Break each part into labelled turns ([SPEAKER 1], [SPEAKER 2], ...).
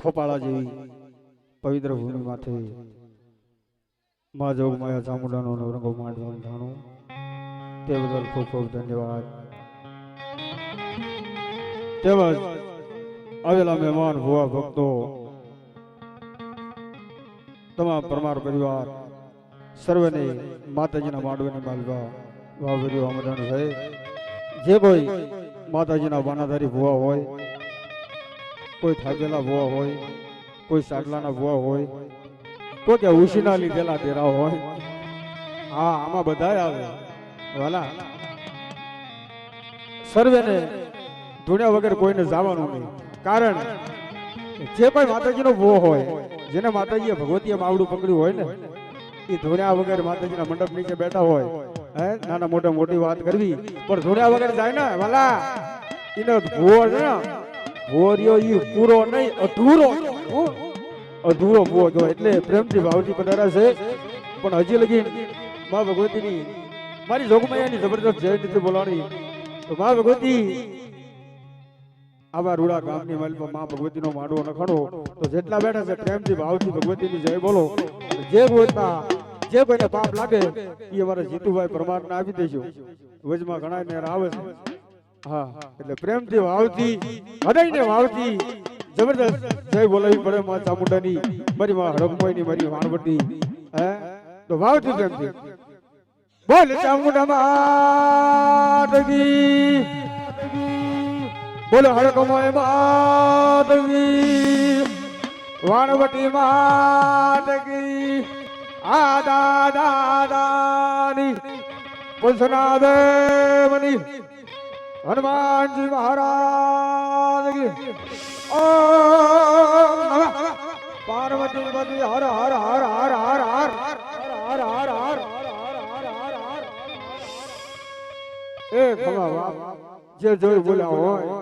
[SPEAKER 1] ખોપાળા જેવી પવિત્ર ભૂમિ માથે મા જોગમાયા ચામુંડાનો નવરંગો માંડવાનું ધાણું તે બદલ ખૂબ ખૂબ ધન્યવાદ. તેમજ આવેલા મહેમાન ભુવા ભક્તો તમામ પરમાર પરિવાર સર્વને માતાજીના માંડવાની માલવા વાવરીઓ આમંત્રણ છે. જે કોઈ માતાજીના બાનાધારી ભુવા હોય, કોઈ થાકેલા ભુવા હોય, કોઈ સાટલાના ભુવા હોય, કોઈ કે ઉશીના લીધેલા તેરા હોય, હા આમાં બધાય આવે વાલા. સર્વેને ધૂણ્યા વગર કોઈને જવાનું નહીં. કારણ જે કોઈ માતાજીનો ભુવો હોય, જેને માતાજીએ ભગવતીએ માવડું પકડ્યું હોય ને, એ ધૂણ્યા વગર માતાજીના મંડપ નીચે બેઠા હોય, હે નાના મોટા મોટી વાત કરવી, પણ ધૂણ્યા વગર જાય ને વાલા, એનો ભુવો છે ને, ભુવો રહ્યો એ પૂરો નહીં, અધૂરો ભુવો કહેવાય. એટલે પ્રેમથી ભાવથી પધાર્યા છે. પણ હજી લગી મા ભગવતીની મારી જોગમાયાની જબરદસ્ત જયંતિ બોલાણી. તો મા ભગવતી આવા રૂડા ગામની માલમાં મા ભગવતીનો માંડવો નખાડો. તો જેટલા બેઠા છે પ્રેમથી ભાવથી ભગવતીની જય બોલો. જે જે કોઈને પાપ લાગે એ અમારા જીતુભાઈ પરમારને આપી દેજો. વચમાં ઘણા ને આવે છે. હા એટલે પ્રેમથી વાવથી હૃદયને વાવથી જબરદસ્ત જય બોલાવી પડે મા ચામુંડાની, મારી મા હડકમોયની, મારી વાણવટી. હે તો વાવથી પ્રેમથી બોલ ચામુંડા માત કી, બોલો હડકમોય માત કી, વાણવટી માત કી, આ દાદાની પુલસના દેવની, હનુમાનજી મહારાજ કી, ઓમ નમઃ પાર્વતી પતિ હર હર હર હર હર હર હર હર હર. એ ખમા બાપ જે જોઈ બોલ્યા હોય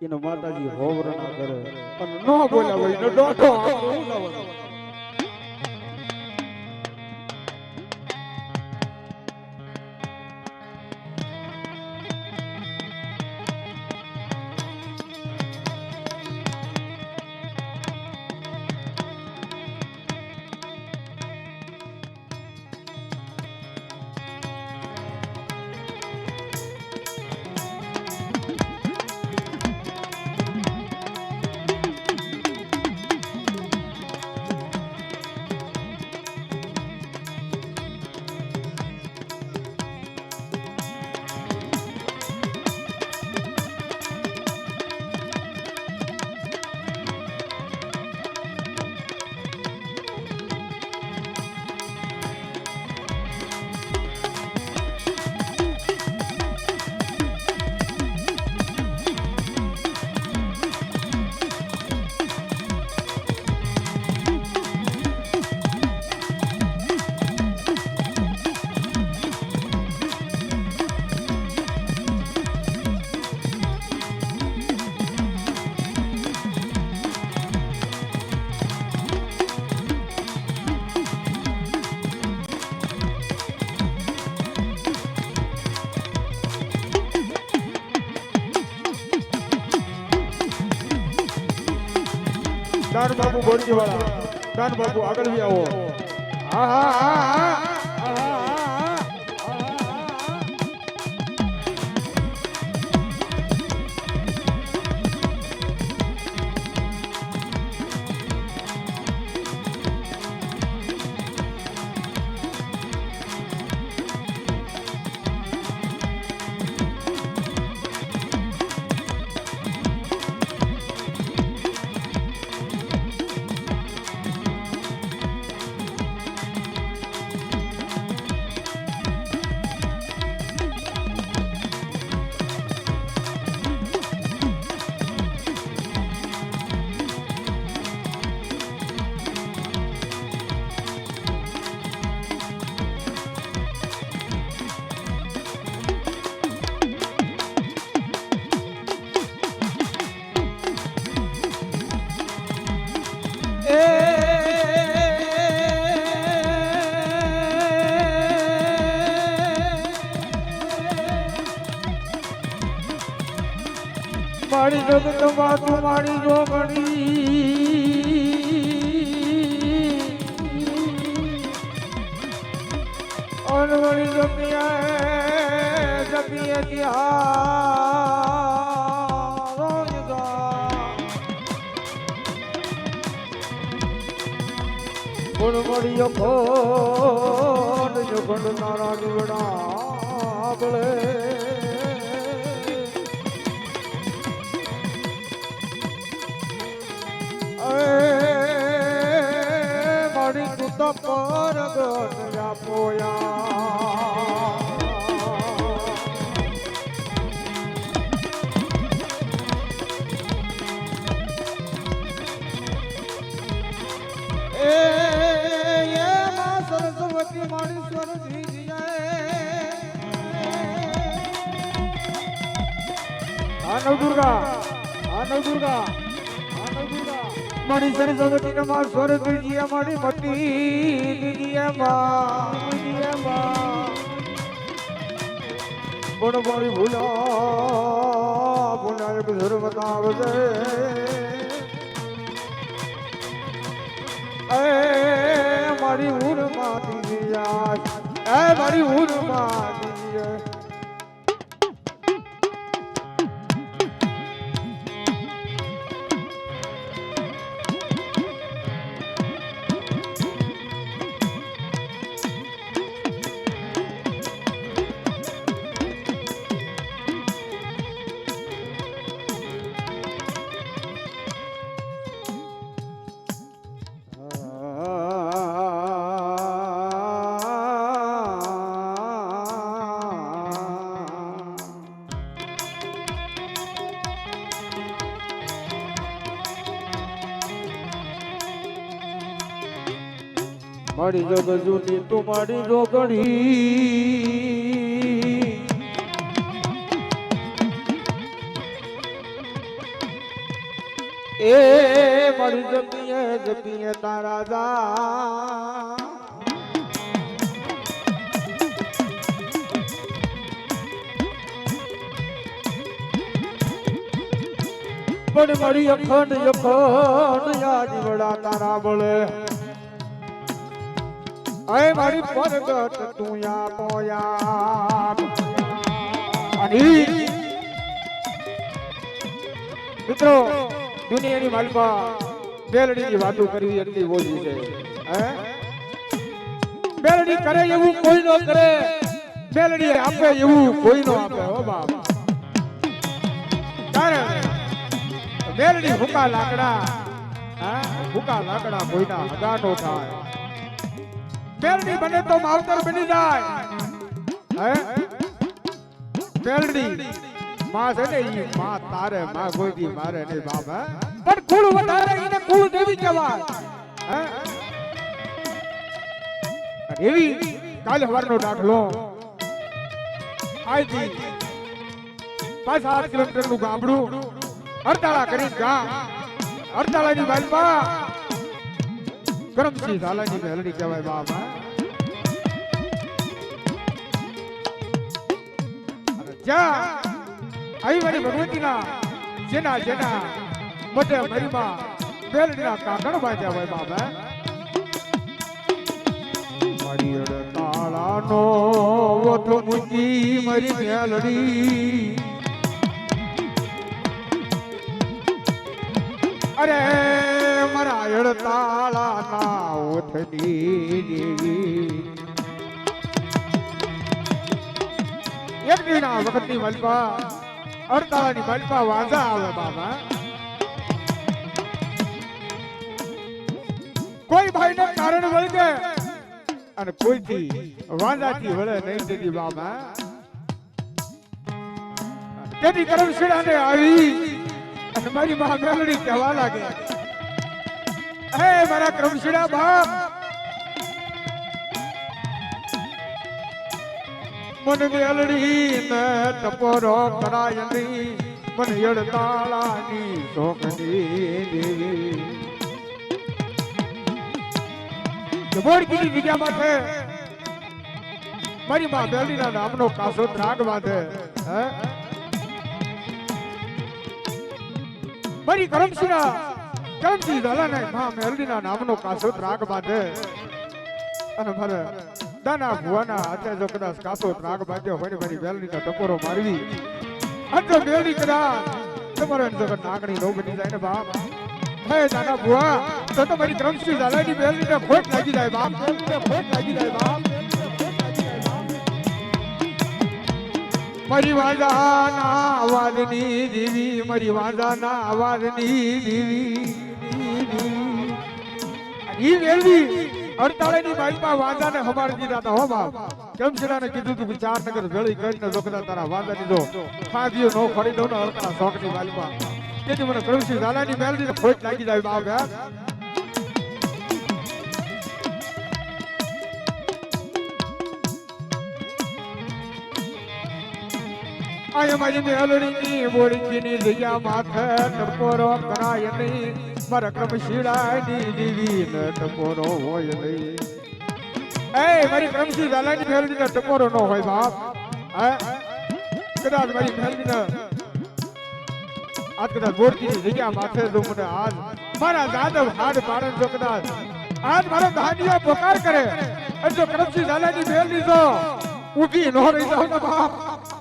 [SPEAKER 1] એનો માતાજી હોવર ના કરે, અને ન બોલ્યા હોય એનો ડોટો દાન બાપુ બોરજી વાળા, દાન બાપુ આગળ બી આવો. હા હા હા મારી જગત માં તું મારી જોગણી જપીએ જપીએ ત્યાં ગુણ મળ્યો ખોટ જો ખંડ તારા જીવડા બળે મારી કુતા પર ગોઠવ્યા પોયા સરસ્વતી મારી સ્વરજી નવ દુર્ગા મારી સરસ્વતી ને માર સ્વરજી મારી મતી દીદી ગુણ મારી ભૂલા એક ધર્મતા આવશે મારી ઉર માતી મારી ઉર માતી મારી જગ જૂની તું મારી જોગણી એ મારી જપીએ તારા જા પણ મારી અખંડ યાદ વડા તારા બોલે અય મારી પરગટ તું યા પોયા અને મિત્રો દુનિયાની માલપા બેલડીની વાતો કરવી એટલી ઓછી છે હે બેલડી કરે એવું કોઈ નો કરે બેલડી આપે એવું કોઈ નો આપે હો બાપ કારણ બેલડી ભૂકા લાકડા ભૂકા લાકડા કોઈના હગાનો થાય બેલડી બને તો માવતર બની જાય હે બેલડી માં છે ને ઈ માં તારે માં કોઈ દી મારે નહીં બાપ હે પણ કુળ વધારે એને કુળ દેવી કહેવાય હે એવી કાલે હવારનો દાખલો આજી 5-7 કિલોમીટર નું ગામડું હરતાળા કરી ગામ હરતાળાની બાજુમાં કરમસિંહ ઝાલાની મેલડી કહેવાય બાપ અને જ્યાં આવી મારી ભગવતીના જેના મધ્ય મરીમાં મેલડીના કાકણ બાંધ્યા હોય બાપ મારી અડતાળાનો ઓઠો મૂકી મારી મેલડી અરે મારા અડતાળાના ઓઠની દેવી એક દિના વખતની મલપા અડતાળાની મલપા વાંઝા આવે બાબા કોઈ ભાઈને કારણ વળગે અને કોઈથી વાંઝાથી વળે નહીં દીધી બાબા તેથી કરમશીળાને આવી અને મારી માં મેલડી કહેવા લાગે હે મારા કરમશીળા બાપ મન મેલડી ને ટપોરો કરાયની મન અડતાળાની શોકની દેવી બોડકીની જગ્યામાં છે મારી માં મેલડીના નામનો કાસો ત્રાગ બાંધે હે મારી કરમસિંહ ઝાલાને માં મેલડીના નામનો કાસો ત્રાગ બાંધે અને મારે દાના ભુવાના હાથે જો કદાચ કાસો ત્રાગ બાંધ્યો હોય ને મારી વેલની ટકોરો મારવી અને જો મેલની કદાચ તમારે જો નાગણી નો બની જાય ને બાપ હે દાના ભુવા તો તમારી ક્રમશ્રી ઝાલાની વેલની ને ખોટ લાગી જાય બાપ ખોટ લાગી જાય બાપ મારી વાંજાના અવાજની દેવી મારી વાંજાના અવાજની દેવી ઈ વેલવી 48 ની માઈલમાં વાંજાને હમારી દીધા હતા હો બાપ કેમ છેડાને કીધું તું કે 4 નગર ભેળી કરીને જોકડા તારા વાંજાની જો ખાધીઓ નો ખડી દઉં ને હરકડા શોખની માઈલમાં તેથી મને ક્રમશ્રી ઝાલાની મેલની ખોટ લાગી જાય બાપ હે આય મારી મેલડીની બોળીની જગ્યા માથે ટપોરો કરાય નહીં મારા ક્રમશીલાની દેવી ને ટપોરો હોય નહીં એ મારી ક્રમશી ઝાલાની મેલડી ને ટપોરો ન હોય બાપ હે કદાચ મારી મેલડી ને આજ કદાચ બોળીની જગ્યા માથે જો મને આજ મારા જાદવ હાડ પાડે જો કદાચ આજ મારો ધાનિયા પોકાર કરે અને જો ક્રમશી ઝાલાની મેલડી જો ઊભી ન રહી જાવ ને બાપ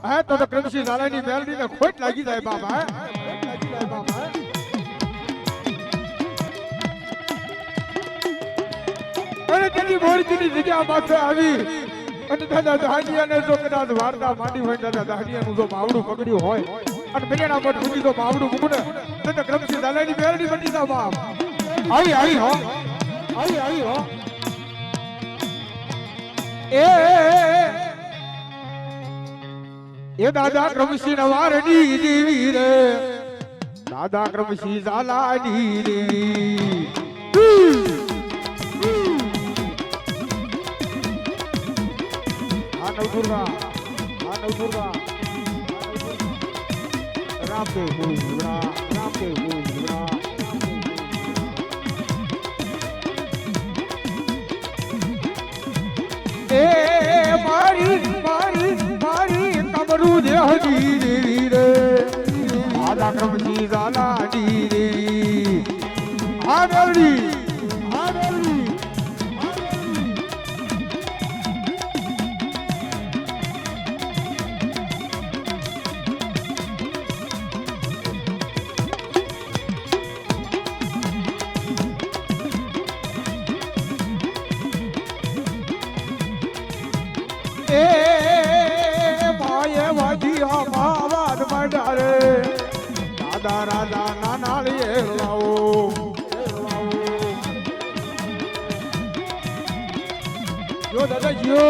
[SPEAKER 1] હે તો ક્રમશી ઝાલાની મેલડી ને ખોટ લાગી જાય બાપ હે લાગી જાય બાપ હે અને તેની મોરચીની જગ્યા માથે આવી અને દાદા દાડિયાને જો કદાચ વાર્તા માંડી હોય દાદા દાડિયાનું જો માવડું પકડ્યું હોય અને બેના મઠ સુધી જો માવડું મૂકને તો ક્રમશી ઝાલાની મેલડી બની જા બાપ આવી હો આવી હો એ દાદા ક્રમશી નવારની દેવી રે દાદા ક્રમશી ઝાલાની દેવી નવદુર્ગા રામદેવ ભૂરા એ મારી કમરું દેહની દેવી રે દાદા ક્રમશી ઝાલાની દેવી આ મેલડી દાદા રાજા નાનાળીએ લાવો જો દાદા જીઓ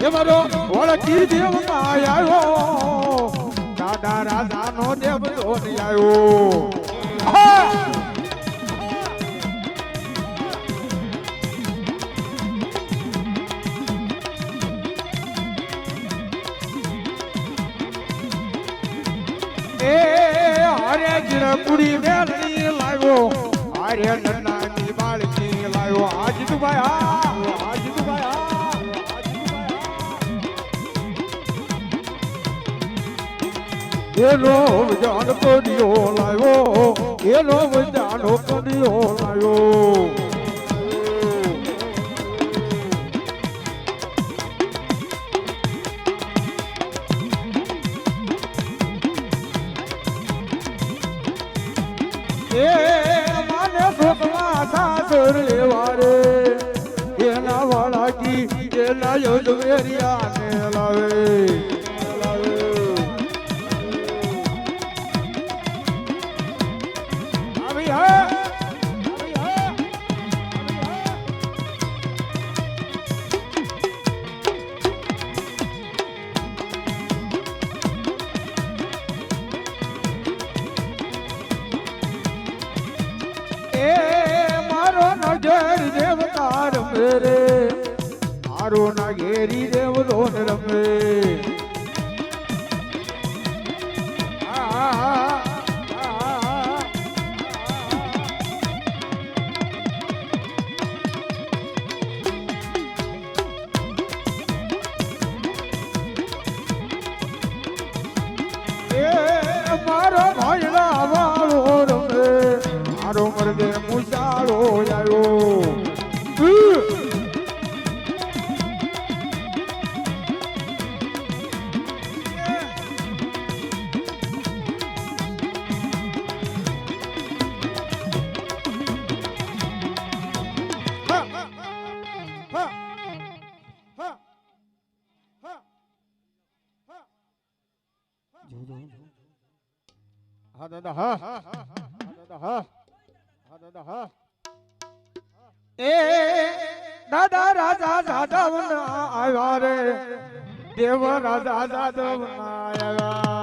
[SPEAKER 1] એ મારો ઓળખી દેવ આવ્યો દાદા રાજા નો દેવ ધોની આવ્યો કુડી મેલડી લાવ્યો આરે નન્નાની બાળકી લાવ્યો આજ એનો જાન કોડિયો લાવ્યો એનો જાનો કોડિયો લાવ્યો એના વાળા કી એના યોજવેરિયા ને લાવે આવી હે રે મારો નાગેરી દેવ દોન રમે એ દાદા હા દાદા હા દાદા હા એ દાદા રાજા જાદવ આવ્યા રે દેવ રાજા જાદવ આવ્યા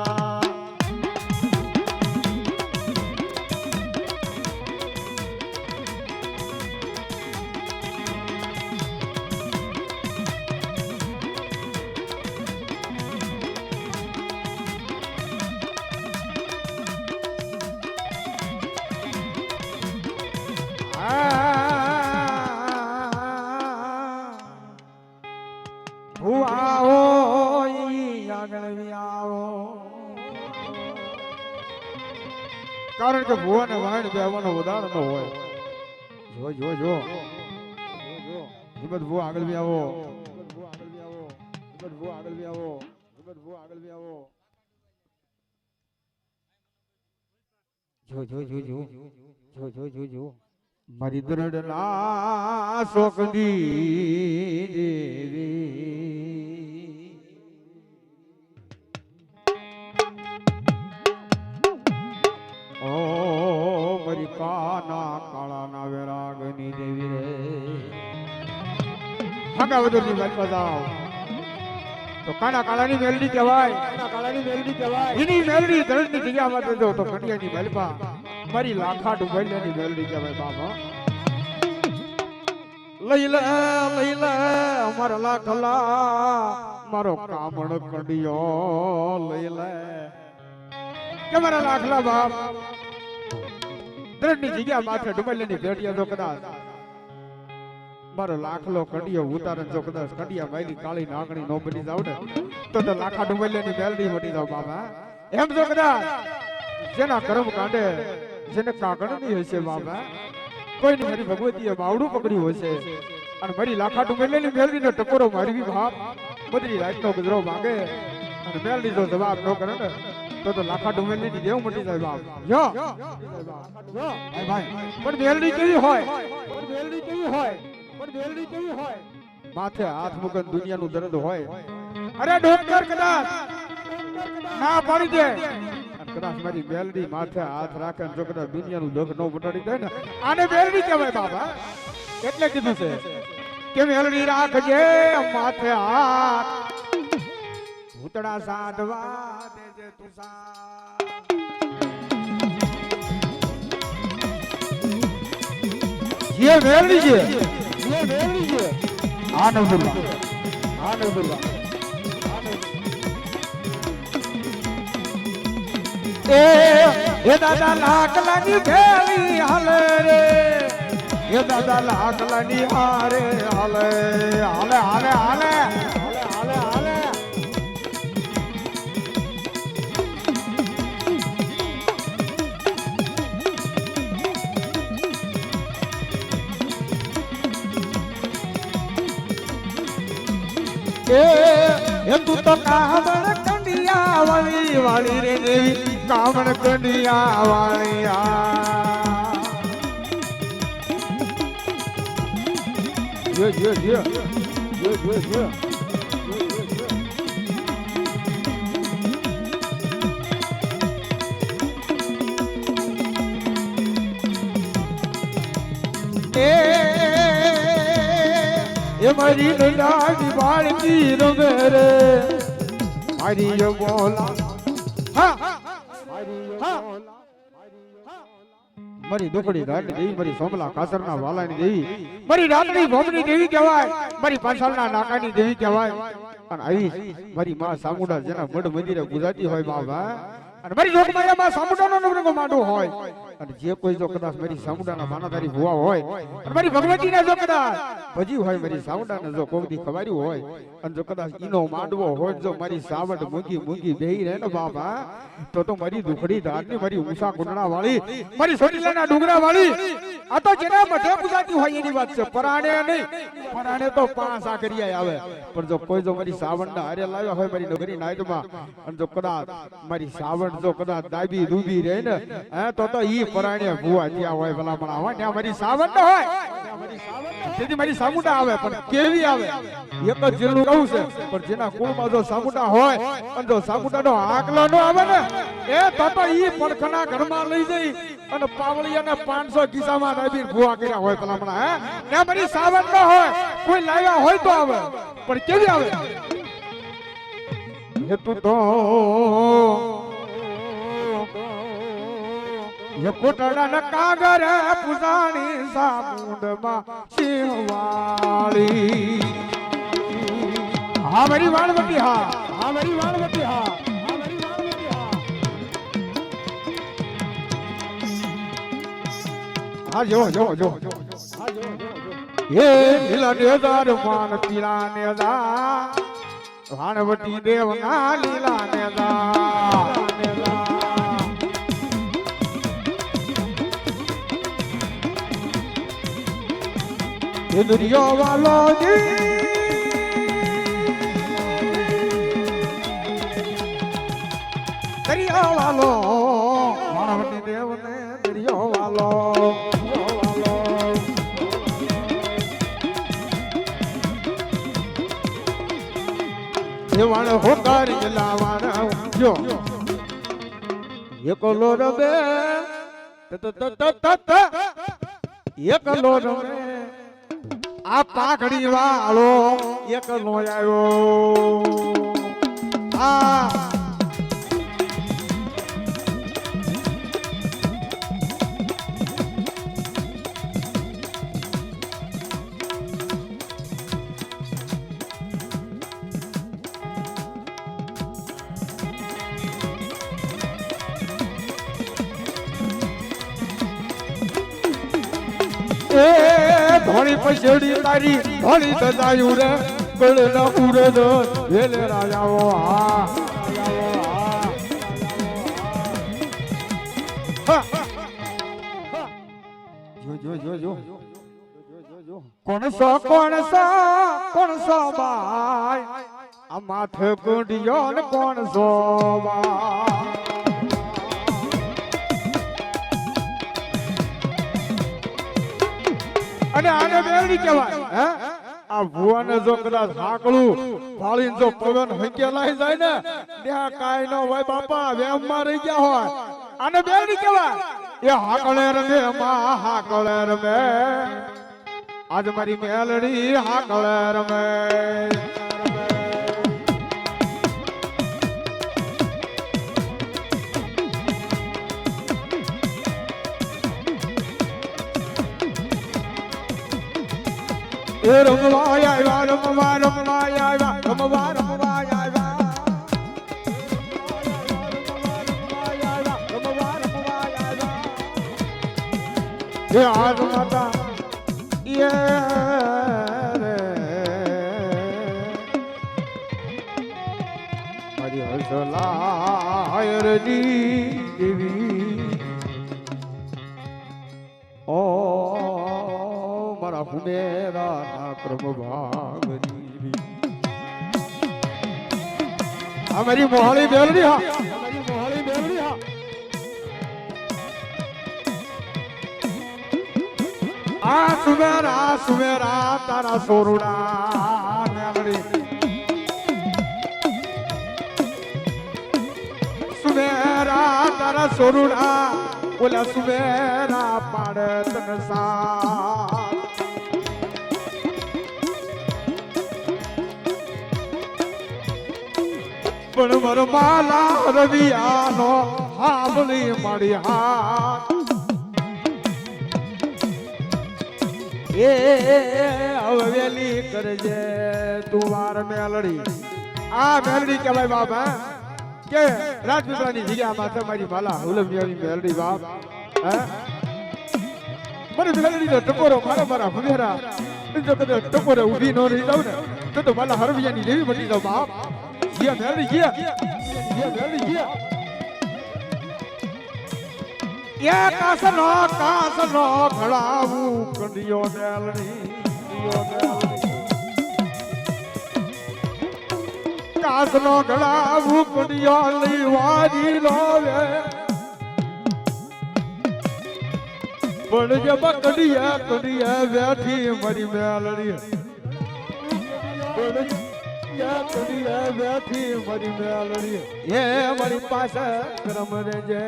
[SPEAKER 1] કારણ કે ભુવાને વાણ બેવાનો ઉદાહરણ ન હોય જો જો જો હિંમત ભુવા આગળ બી આવો હિંમત ભુવા આગળ બી આવો હિંમત ભુવા આગળ બી આવો હિંમત ભુવા આગળ બી આવો જો જો જો જો જો જો જો જો મારી દ્રઢના શોકની દેવી ઓ મારી કાના કાળાના વેરાગની દેવી રે હગા વધુની વાત બતાવ તો કાના કાળાની મેલડી કહેવાય કાના કાળાની મેલડી કહેવાય એની મેલડી ધરણની જગ્યામાં તો જો તો કટિયાની મેલપા મારી લાખા ડુબૈયાની મેલડી કહેવાય બાબા લઈ લે અમારા લાખલા મારો કામણ કડિયો લઈ લે કે મારા લાખલા બાપ દ્રઢની જગ્યા માથે ડુબૈયાની ભેટિયા તો કદાચ મારો લાખલો કડિયો ઉતારે જો કદાચ કડિયા માયલી કાળી નાગણી નો બની જાવ ને તો લાખા ડુબૈયાની મેલડી મટી જાવ બાબા એમ જો કદાચ જેના કર્મ કાંડે જેને કાગળ નહીં હશે બાબા કોઈને મારી ભગવતીએ બાવડું પકડ્યું હશે અને મારી લાખા ડુંગરેલી મેલડીનો ટકોરો મારવી બાપ બધી રાતનો ગુજરો માંગે અને મેલડી જો જવાબ ન કરે ને તો લાખા ડુંગરેલી ની દેવ મટી જાય બાપ જો ભાઈ ભાઈ પણ મેલડી કેવી હોય પણ મેલડી કેવી હોય પણ મેલડી કેવી હોય માથે હાથ મુકન દુનિયાનું દર્દ હોય અરે ડોક્ટર કદાચ ના પાડી દે કદાચ મારી મેલડી માથે હાથ રાખે જો કદાચ દુનિયાનું દુઃખ ન મટાડી દે ને આને મેલડી કહેવાય બાબા એટલે કીધું છે કે મેલડી રાખજે માથે હાથ ભૂતડા સાધવા દેજે તું જે મેલડી છે હા નવદુલ્લા એ દાદા લાકલાની ભેળી હાલે રે એ દાદા લાકલાની હારે હાલે હાલે હાલે હાલે હાલે હાલે એ તું તો કામણ કંડિયા વાળી વાળી રે દેવી કામણ કંડિયા વાળિયા જો જો જો જો જો જો એ મારી નડાની બાળકી રમે રે મારી બોલા મારી દુખડી ધારની દેવી મારી સોમલા કાસરના વાલાની દેવી મારી રાતની ભોમની દેવી કહેવાય મારી પાછળના નાકાની દેવી કહેવાય અને આવી મારી માં સામુંડા જેના મઢ મંદિરે ગુજરાતી હોય બાબા અને મારી જોગમાયામાં સામુંડાનો નવરંગો માંડો હોય અને જે કોઈ જો કદાચ મારી સામુંડાના માનાધારી ભુવા હોય અને મારી ભગવતીને જો કદાચ ભજી હોય મારી સામુંડાને જો કોકદી ખવાર્યું હોય અને જો કદાચ ઈનો માંડવો હોય જો મારી સાવડ મૂંગી મૂંગી બેહી રહે ને બાબા તો મારી દુખડી ધારની મારી ઊંસા કુંડળા વાળી મારી સોટીલાના ડુંગરા વાળી આ તો જેને મઢે પૂજાતી હોય એની વાત છે, પરાણે નહીં. પરાણે તો 5 આકરિયા આવે, પણ જો કોઈ જો મારી સાવણના હારે લાવ્યા હોય મારી નગરી નાયતમાં, અને જો કદાચ મારી સાવણ જો કદાચ દાબી ડૂબી રહે ને, તો ઈ પરાણે ભૂવા ત્યાં હોય ભલામણા હોય ત્યાં મારી સાવણ ન હોય. તેથી મારી સામુંડા આવે, પણ કેવી આવે એક જ જિલ્લું કહું છે, પણ જેના કુળમાં જો સામુંડા હોય અને જો સામુંડાનો આકલો ન આવે ને, તો ઈ પડખના ઘરમાં લઈ જઈ અને પાવળિયાને 500 કિસ્સામાં દાબી ભૂવા કર્યા હોય ભલામણા. ત્યાં મારી સાવણ ન હોય, કોઈ લાવ્યા હોય તો આવે, પણ કેવી આવે હેતુ તો ये कोटड़ा न कागर पुजानी सामुंड मा सिंहवाली. हाँ मेरी वाणवती, हाँ मेरी वाणवती, हाँ मेरी वाणवती, हाँ जो ये नीला नेदार मान पीला नेदार वाणवती देव ना लीला नेदार. દરિયો વાલો દરિયો વાલો માણવતી દેવ ને દરિયો વાલો દેવાણ હોકારી લાવાના જો એકલો રમે એકલો રમે આ પાઘડી વાળો એકલો આવ્યો. ધોળી પછડી તારી ધોળી સજાયું રે ગળ ન ઉરે દો વેલે રાજાઓ. જો કોણસો બાય આ માથે કુંડિયો ને કોણસો બાય. અને આને બેરડી કહેવાય. આ ભુવાને જો કદાચ હાકળું ફાળીને જો પવન હંકેલાઈ જાય ને, ત્યાં કાઈ ન હોય બાપા, વેમમાં રહી ગયા હોય. આને બેરડી કહેવાય. એ હાકળે રમે માં હાકળે રમે, આજ મારી મેલડી હાકળે રમે. રમવા આવ્યા રમવા રમવા આવ્યા રમવા રમવા આવ્યા રમવા રમવા આવ્યા. એ આજ માતા એ મારી હસલાયરની દેવી ઓ મારા હુમેરા ના ક્રમ ભાગરી. અમારી મોહળી બેલડી, હા અમારી મોહળી બેલડી, હા. આ સુમેરા તારા સોરુડા મેલડી. સુમેરા તારા સોરુડા ઓલા સુમેરા પાડે તન સા. પણ વરમાલા રવિયાનો હાબલી મારી હાથ. એ હવેલી કરજે તું વાર મેલડી. આ મેલડી કહેવાય બાપ, કે રાજપુત્રની જગ્યામાં તમારી માલા હુલમિયાની મેલડી બાપ. મને મેલડી નો ટકોરો મારા હુમેરા જો કદાચ ટકોરે ઊભી ન રહી જાવ ને તો માલા હરવિયાની લેવી બની જાવ બાપ. ગયા મેલડી ગયા મેલડી ગયા. એ કાસનો ઘડાવું કંડિયો દેલડી કાસનો ઘડાવું કંડિયો લીવાજી લોવે પણ જબ કંડિયા બેઠી મારી મેલડી બેઠી મારી મેલડી એ મારી પાસે કરમ રે જય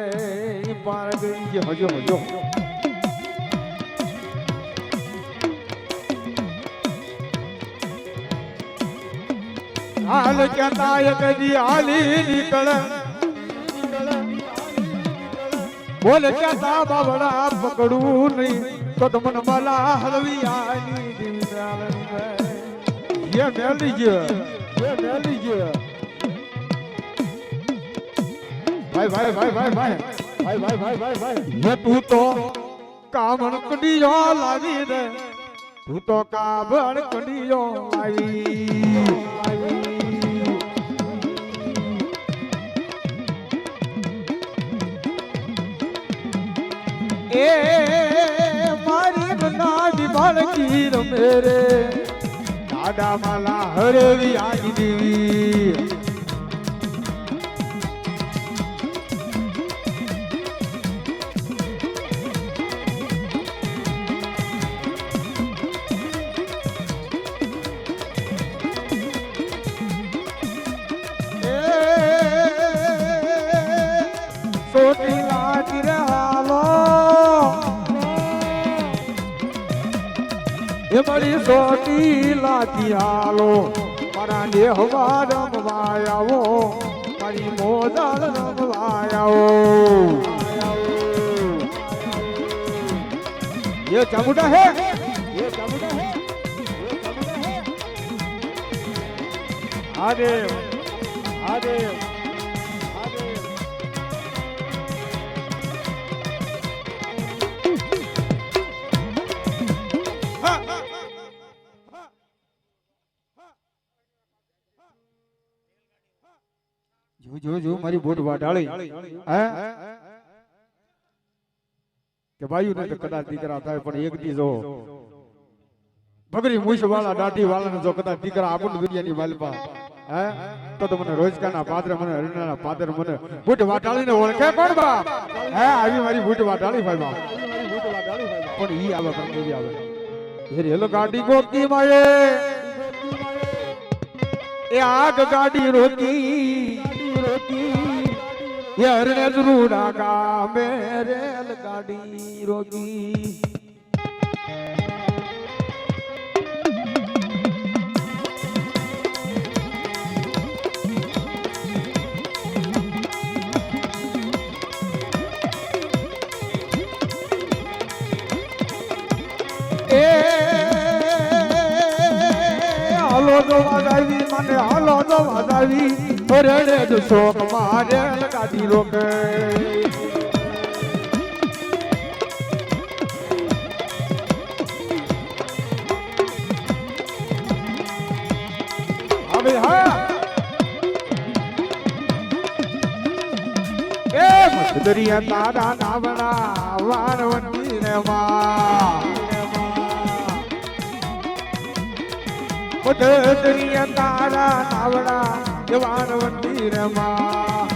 [SPEAKER 1] પાર ગઈ હજો હાલ કહેતા કદી હાલી નીકળે બોલ કહેતા બાબડા પકડું નહીં તો તમને મલા હલવી આની દીવી મેલી ગયો ભાઈ તું તો કામણ કડીયો લાવી રે તું તો કામણ કડીયો લાવી એ મારી બનાવી બાળકી મેરે દાદા માલા હરવી આજી દેવી સોટી લાજી રે હાલો એ મારી સોટી લાજી હાલો મારા દેહવા રમવા આવો મારી મોદાલ રમવા આવો ये चामुंडा है आदेव જો મારી બોટ વાડાળી હે કે ભાઈઓ ને તો કદાચ દીકરા થાય પણ એક દી જો બગરી મૂછ વાળા દાઢી વાળા ને જો કદાચ દીકરા આપણ દુનિયાની માલપા હે તો મને રોજકાના પાદર મને હરિનાના પાદર મને બોટ વાડાળી ને ઓળખે કોણ બાપ હે આવી મારી બોટ વાડાળી ભાઈ બાપ પણ ઈ આવે પણ કેવી આવે હેરી હેલો ગાડી ગોકી માએ એ આગ ગાડી રોકી યરને જરૂરા કા મેરેલ ગાડી રોકી એ હાલો જો વાદાવી મને હાલો જો વાદાવી રેડે જો શોક મારે ગાડી રોકે હવે હા એ મધદરિયા તારા નાવડા વારવંતી રે માં મધદરિયા તારા નાવડા જવાન મંદિર માં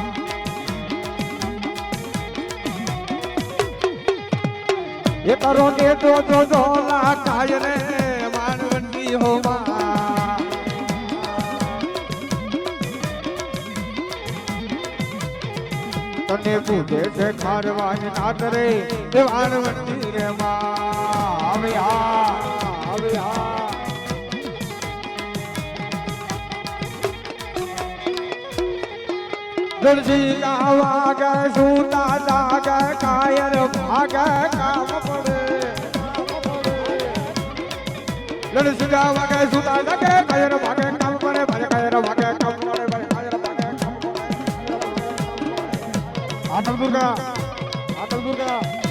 [SPEAKER 1] એ કરો ને તો લાખાય રે માનવંતી હો માં તને પૂછે છે ખારવાની નાત રે જવાન મંદિર માં હવે આ દરજી ગાવા ગે સૂતા જાગે કાયર ભાગે કામ પડે દરજી ગાવા ગે સૂતા જાગે કાયર ભાગે કામ પડે ભલે કાયર ભાગે કામ પડે ભલે કાયર ભાગે કામ પડે આટલ દુર્ગા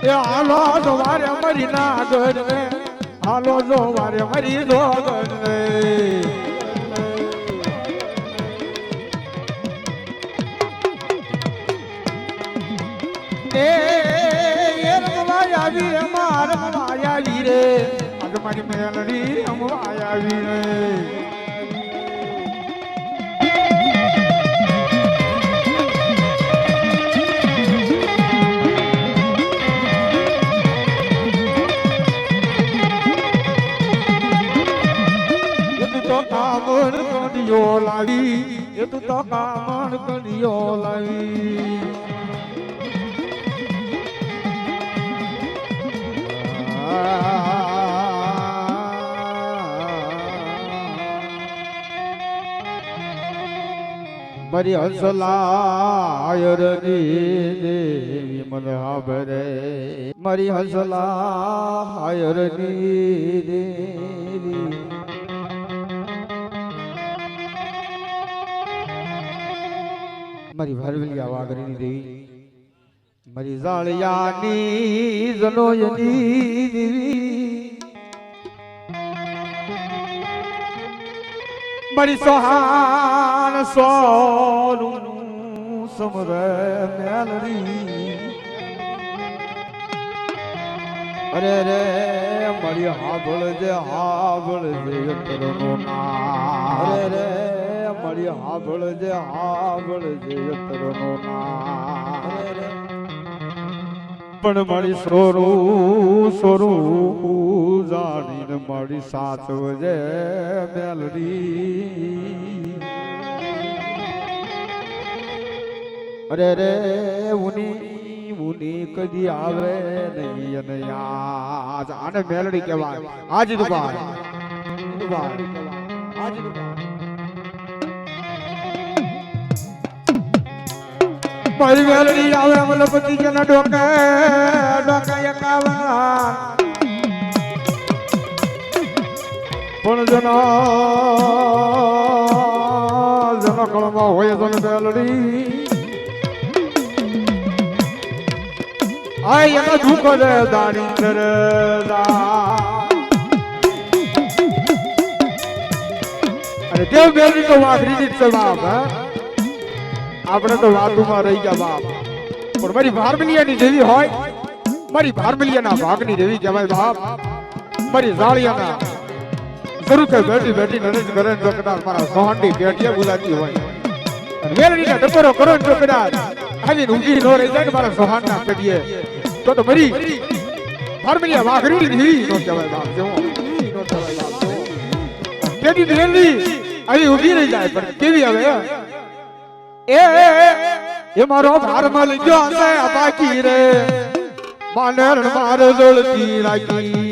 [SPEAKER 1] એ હાલો સવારે મરી ના ગરને હાલો સવારે મરી દો ગરને એ રમવાય આવી અમાર રમવાય આવી રે આજ મારી મેલડી રમવાય આવી રે કામણ કડિયો લાવી એ તું તો કામણ કડિયો લાવી મારી હસલાયરની દેવી મને હાબરે મારી હસલાયરની દેવી મારી ભરવલિયા વાઘરીની દેવી મારી જાળિયાની જનોયની દેવી મારી સોહાન સોનું સમરે મેલરી અરે રે મારી હાભળજે યંત્રનો નામ અરે રે મારી હાભળજે યંત્રનો નામ પણ મારી સોરું જાણીને મારી સાચવજે મેલડી અરે રે ઉની કદી આવે નહીં અને આજ આને મેલડી કહેવાય આજ દુબાર આજ દુબાર મારી મેલડી આવે મલપતિ કે ના ડોકે એકાવા પણ જનો કળમાં હોય તો મેલડી આય એના ધૂકો દે દારિંદર અરે દેવ મેલડી તો વાઘરી જ છે બાપ આપણે તો વાતુમાં રહી ગયા બાપ પણ મારી ભારમલિયાની જેવી હોય મારી ભારમલિયાના ભાગની જેવી કહેવાય બાપ મારી જાળિયાના શરૂ કે બેઠી નરેશ કરે તો કદાચ મારા સોહંડી પેટીએ બોલાતી હોય અને મેલડીના ડબરો કરો તો કદાચ આવીને ઊંઘી ન રહી જાય મારા સોહાનના પેટીએ તો મારી ભારમલિયા વાઘરી જેવી નો કહેવાય બાપ જેવો નો કહેવાય બાપ પેટી મેલડી આવી ઊભી રહી જાય પણ કેવી હવે એ મારો ભારમલ જો છે બાકી રે માનેર માર જોડતી રાખી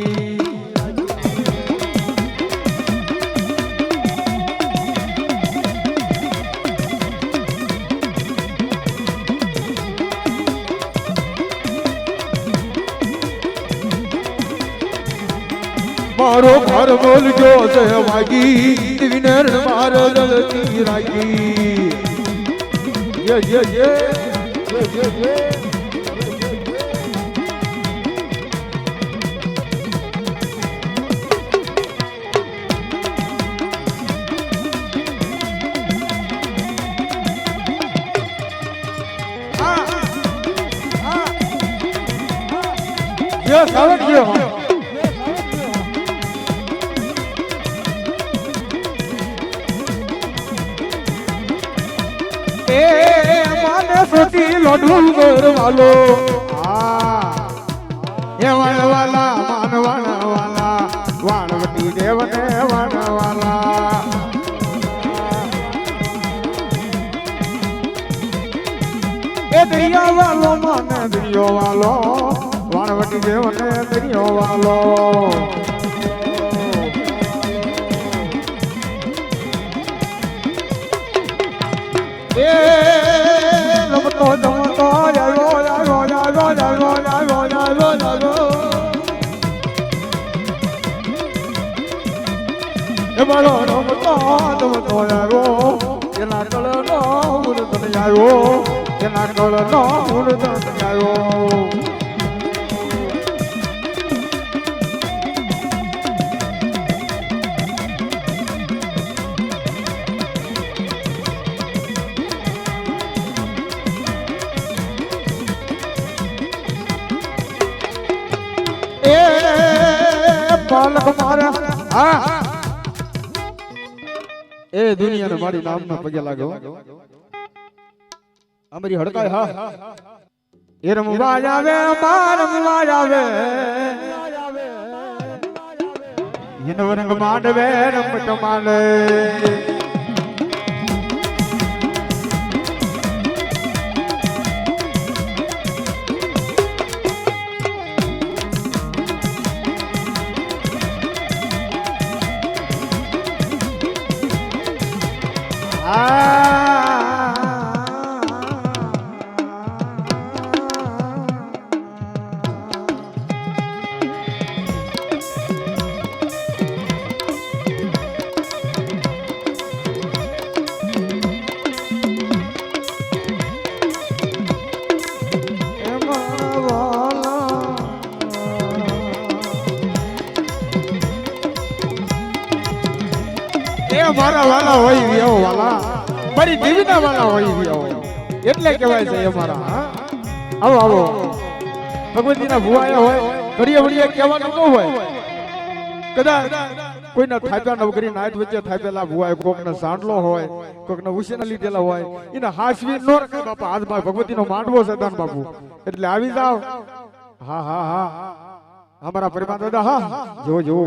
[SPEAKER 1] મારો ભારમલ જો છે બાકી વિનેર માર જોડતી રાખી Yeah. Yes, I like you. सोची लोडू गोर वालो ये वाला मानवाना वाला वाणवती देवने वाला ए दरिया वालो माने दरियो वालो वाणवती देवने दरियो वालो ए જમતો જાગો એ મારો રમતો જાગો એના કળનો ઉડતો જાગો એના કળનો ઉડતો જાગો પાલક મારે હા એ દુનિયાને મારી નામના પગે લાગો અમારી હડકાય હા એ રમવા આવે માર રમવા આવે એનો રંગ માંડવે રમત માંડે મારા વાલા હોય વ્યો વાલા મારી દેવીના વાલા હોય વ્યો એટલે કહેવાય છે અમારા આવો આવો ભગવતીના ભુવાયા હોય ઘડીએ વડીએ કહેવાનું ન હોય કદાચ કોઈના થાપ્યા નવગરી નાઈટ વચ્ચે થાપેલા ભુવાય કોકનો સાંડલો હોય કોકનો ઉશેના લીધેલા હોય એને હાસવી ન રખે બાપા હાથમાં ભગવતીનો માંડવો છે દાન બાપુ એટલે આવી જાવ હા હા હા અમારા પરિવાર દાદા હા જો જો